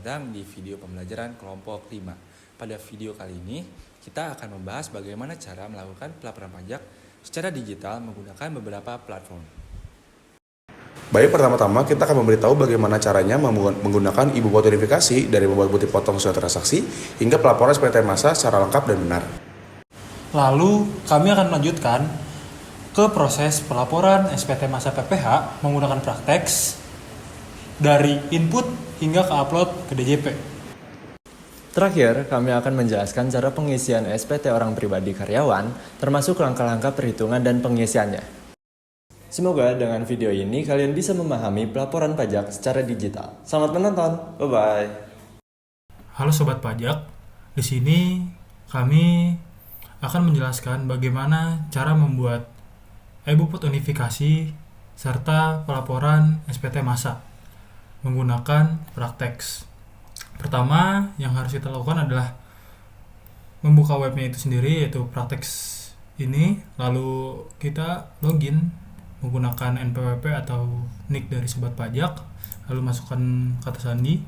datang di video pembelajaran kelompok 5. Pada video kali ini, kita akan membahas bagaimana cara melakukan pelaporan pajak secara digital menggunakan beberapa platform. Baik, pertama-tama kita akan memberitahu bagaimana caranya menggunakan ibu buat verifikasi dari membuat bukti potong sesuai transaksi hingga pelaporan SPT masa secara lengkap dan benar. Lalu, kami akan melanjutkan ke proses pelaporan SPT masa PPH menggunakan Praktex dari input hingga ke upload ke DJP. Terakhir, kami akan menjelaskan cara pengisian SPT orang pribadi karyawan, termasuk langkah-langkah perhitungan dan pengisiannya. Semoga dengan video ini kalian bisa memahami pelaporan pajak secara digital. Selamat menonton, bye-bye. Halo Sobat Pajak, di sini kami akan menjelaskan bagaimana cara membuat e-buput unifikasi serta pelaporan SPT masa menggunakan Praktex. Pertama yang harus kita lakukan adalah membuka webnya itu sendiri, yaitu Praktex ini, lalu kita login menggunakan NPWP atau NIK dari Sobat Pajak, lalu masukkan kata sandi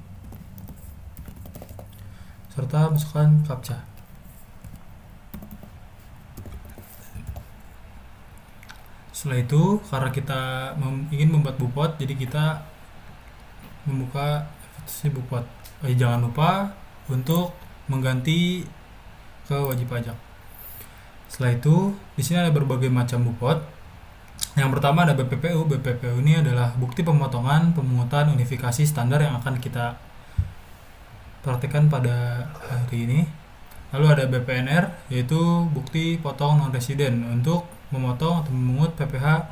serta masukkan CAPTCHA. Setelah itu, karena kita ingin membuat bupot, jadi kita membuka si bupot. Jangan lupa untuk mengganti ke wajib pajak. Setelah itu, di sini ada berbagai macam bupot. Yang pertama ada BPPU. BPPU ini adalah bukti pemotongan pemungutan unifikasi standar yang akan kita praktikkan pada hari ini. Lalu ada BPNR, yaitu bukti potong non-residen untuk memotong atau memungut PPh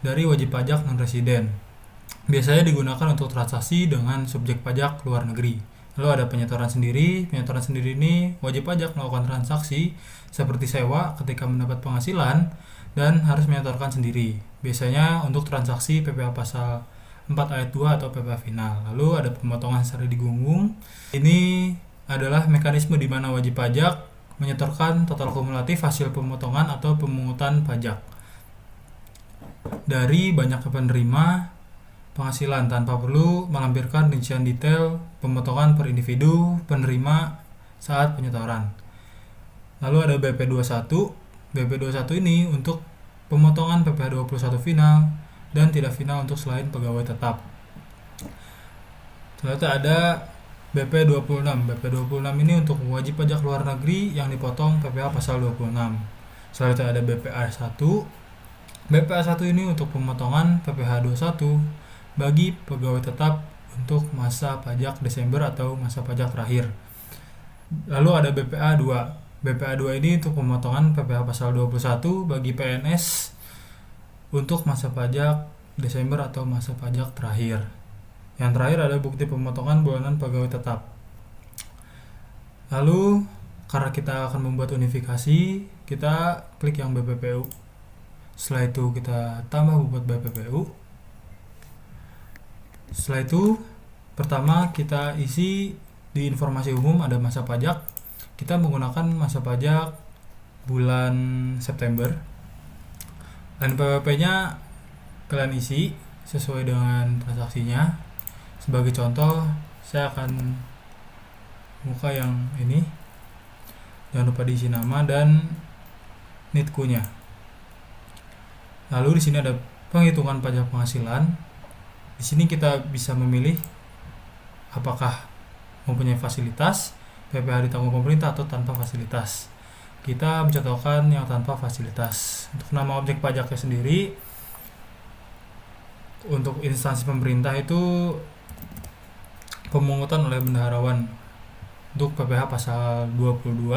dari wajib pajak non-residen. Biasanya digunakan untuk transaksi dengan subjek pajak luar negeri. Lalu ada penyetoran sendiri. Penyetoran sendiri ini wajib pajak melakukan transaksi seperti sewa ketika mendapat penghasilan dan harus menyetorkan sendiri. Biasanya untuk transaksi PPh pasal 4 ayat 2 atau PPh final. Lalu ada pemotongan secara digunggung. Ini adalah mekanisme di mana wajib pajak menyetorkan total kumulatif hasil pemotongan atau pemungutan pajak dari banyak penerima penghasilan tanpa perlu melampirkan rincian detail pemotongan per individu penerima saat penyetoran. Lalu ada BP21. BP21 ini untuk pemotongan PPh 21 final dan tidak final untuk selain pegawai tetap. Selanjutnya ada BP26. BP26 ini untuk wajib pajak luar negeri yang dipotong PPh pasal 26. Selanjutnya ada BPA1. BPA1 ini untuk pemotongan PPh 21 bagi pegawai tetap untuk masa pajak Desember atau masa pajak terakhir. Lalu ada BPA2. BPA2 ini untuk pemotongan PPh pasal 21 bagi PNS untuk masa pajak Desember atau masa pajak terakhir. Yang terakhir ada bukti pemotongan bulanan pegawai tetap. Lalu karena kita akan membuat unifikasi, kita klik yang BPPU. Setelah itu kita tambah bobot BPPU. Setelah itu, pertama kita isi di informasi umum ada masa pajak. Kita menggunakan masa pajak bulan September. Dan PWP-nya kalian isi sesuai dengan transaksinya. Sebagai contoh, saya akan buka yang ini. Jangan lupa diisi nama dan NITKU-nya. Lalu di sini ada penghitungan pajak penghasilan. Di sini kita bisa memilih apakah mempunyai fasilitas, PPh ditanggung pemerintah atau tanpa fasilitas. Kita mencontohkan yang tanpa fasilitas. Untuk nama objek pajaknya sendiri, untuk instansi pemerintah itu pemungutan oleh bendaharawan untuk PPh pasal 22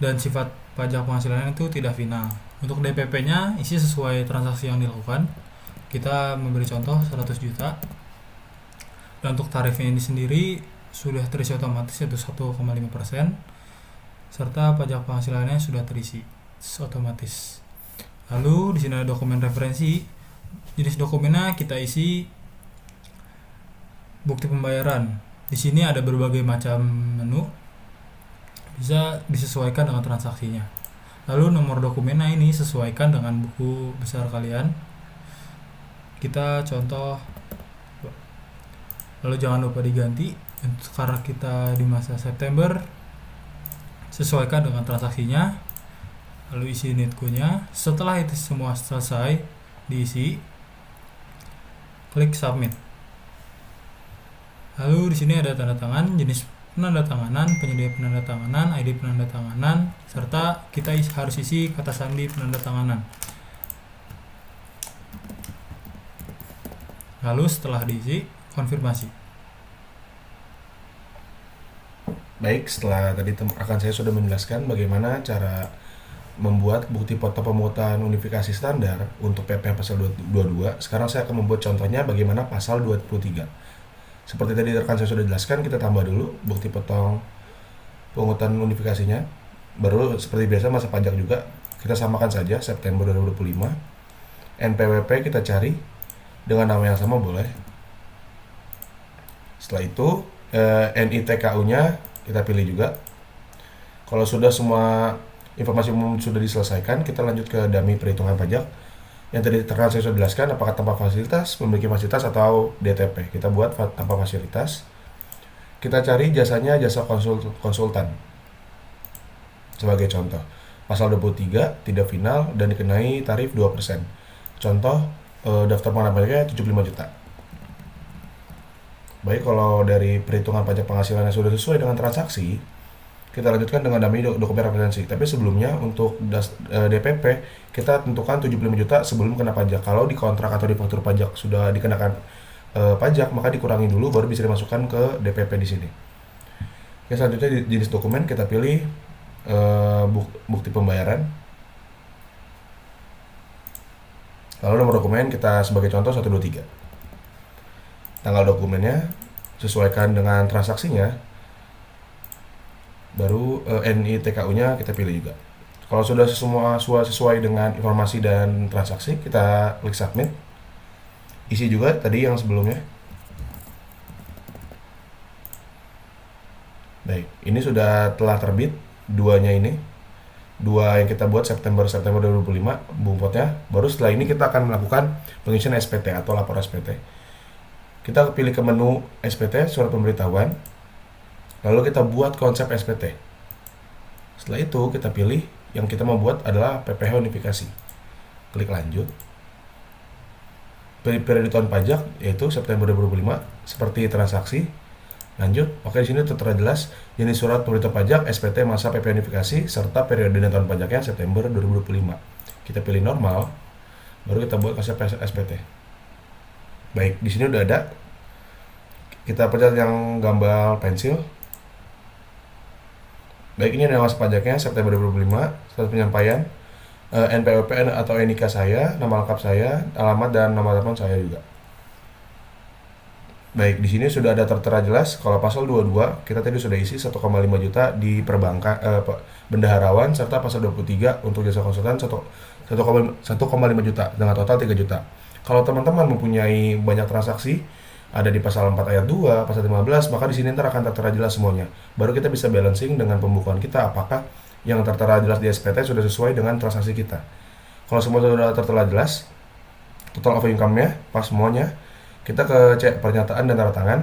dan sifat pajak penghasilan itu tidak final. Untuk DPP-nya isi sesuai transaksi yang dilakukan. Kita memberi contoh 100 juta. Dan untuk tarifnya ini sendiri sudah terisi otomatis, yaitu 1,5%, serta pajak penghasilannya sudah terisi otomatis. Lalu di sini ada dokumen referensi. Jenis dokumennya kita isi bukti pembayaran. Di sini ada berbagai macam menu, bisa disesuaikan dengan transaksinya. Lalu nomor dokumennya ini sesuaikan dengan buku besar kalian. Kita contoh Lalu jangan lupa diganti karena kita di masa September, sesuaikan dengan transaksinya, lalu isi netco-nya. Setelah itu semua selesai diisi, klik submit. Lalu di sini ada tanda tangan, jenis penandatanganan, penyedia penandatanganan, ID penandatanganan, serta kita harus isi kata sandi penandatanganan. Lalu setelah diisi, konfirmasi. Baik, setelah tadi rekan saya sudah menjelaskan bagaimana cara membuat bukti foto pemungutan unifikasi standar untuk PPh pasal 22, sekarang saya akan membuat contohnya bagaimana pasal 23. Seperti tadi rekan saya sudah jelaskan, kita tambah dulu bukti potong pemungutan unifikasinya. Baru seperti biasa masa pajak juga, kita samakan saja September 2025. NPWP kita cari dengan nama yang sama boleh. Setelah itu NITKU-nya kita pilih juga. Kalau sudah semua informasi umum sudah diselesaikan, kita lanjut ke dummy perhitungan pajak. Yang tadi rekan saya sudah jelaskan, apakah tanpa fasilitas, memiliki fasilitas, atau DTP. Kita buat tanpa fasilitas. Kita cari jasanya jasa konsultan. Sebagai contoh, pasal 23 tidak final dan dikenai tarif 2%. Contoh, daftar pengenaan pajaknya 75 juta. Baik, kalau dari perhitungan pajak penghasilan yang sudah sesuai dengan transaksi, kita lanjutkan dengan dummy dokumen referensi. Tapi sebelumnya untuk DPP kita tentukan 75 juta sebelum kena pajak. Kalau di kontrak atau di faktur pajak sudah dikenakan pajak, maka dikurangi dulu baru bisa dimasukkan ke DPP di sini. Oke, selanjutnya di jenis dokumen kita pilih bukti pembayaran. Lalu nomor dokumen kita sebagai contoh 123. Tanggal dokumennya sesuaikan dengan transaksinya. Baru NITKU-nya kita pilih juga. Kalau sudah semua sesuai dengan informasi dan transaksi, kita klik submit. Isi juga tadi yang sebelumnya. Baik, ini sudah telah terbit duanya ini. Dua yang kita buat September 2025 bumpotnya. Baru setelah ini kita akan melakukan pengisian SPT atau lapor SPT. Kita pilih ke menu SPT, surat pemberitahuan. Lalu kita buat konsep SPT. Setelah itu kita pilih yang kita mau buat adalah PPh unifikasi. Klik lanjut. Pilih periode tahun pajak yaitu September 2025 seperti transaksi. Lanjut. Oke, di sini tertera jelas jenis surat pemberitahuan pajak, SPT, masa PPh unifikasi serta periode dan tahun pajaknya September 2025. Kita pilih normal. Baru kita buat konsep SPT. Baik, di sini udah ada. Kita pencet yang gambar pensil. Baik, ini nama pajaknya September 2025, status penyampaian, NPWP atau NIK saya, nama lengkap saya, alamat dan nama telepon saya juga. Baik, di sini sudah ada tertera jelas kalau pasal 22 kita tadi sudah isi 1,5 juta di perbankan bendaharawan serta pasal 23 untuk jasa konsultan 1,5 juta dengan total 3 juta. Kalau teman-teman mempunyai banyak transaksi ada di pasal 4 ayat 2, pasal 15, maka di sini ntar akan tertera jelas semuanya. Baru kita bisa balancing dengan pembukuan kita apakah yang tertera jelas di SPT sudah sesuai dengan transaksi kita. Kalau semua sudah tertera jelas, total of income-nya pas semuanya, kita ke cek pernyataan dan tanda tangan.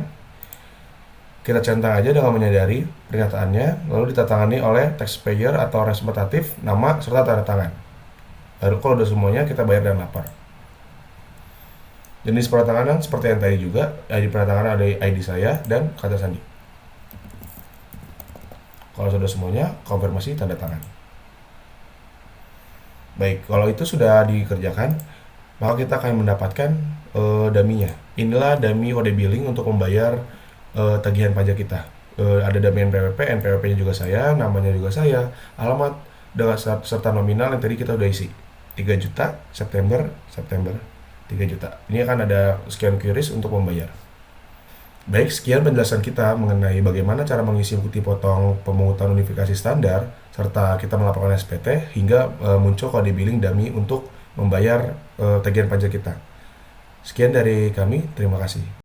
Kita centang aja dengan menyadari pernyataannya, lalu ditandatangani oleh taxpayer atau representatif, nama serta tanda tangan. Baru kalau udah semuanya kita bayar dan lapor. Jenis penandatanganan seperti yang tadi juga, ID penandatanganan ada ID saya dan kata sandi. Kalau sudah semuanya, konfirmasi tanda tangan. Baik, kalau itu sudah dikerjakan, maka kita akan mendapatkan dummy-nya. Inilah dummy OD billing untuk membayar tagihan pajak kita. Ada dummy NPWP, NPWP-nya juga saya, namanya juga saya, alamat dengan serta nominal yang tadi kita udah isi. 3 juta September 3 juta. Ini akan ada sekian QRIS untuk membayar. Baik, sekian penjelasan kita mengenai bagaimana cara mengisi bukti potong pemungutan unifikasi standar serta kita melaporkan SPT hingga muncul kode billing dummy untuk membayar tagihan pajak kita. Sekian dari kami, terima kasih.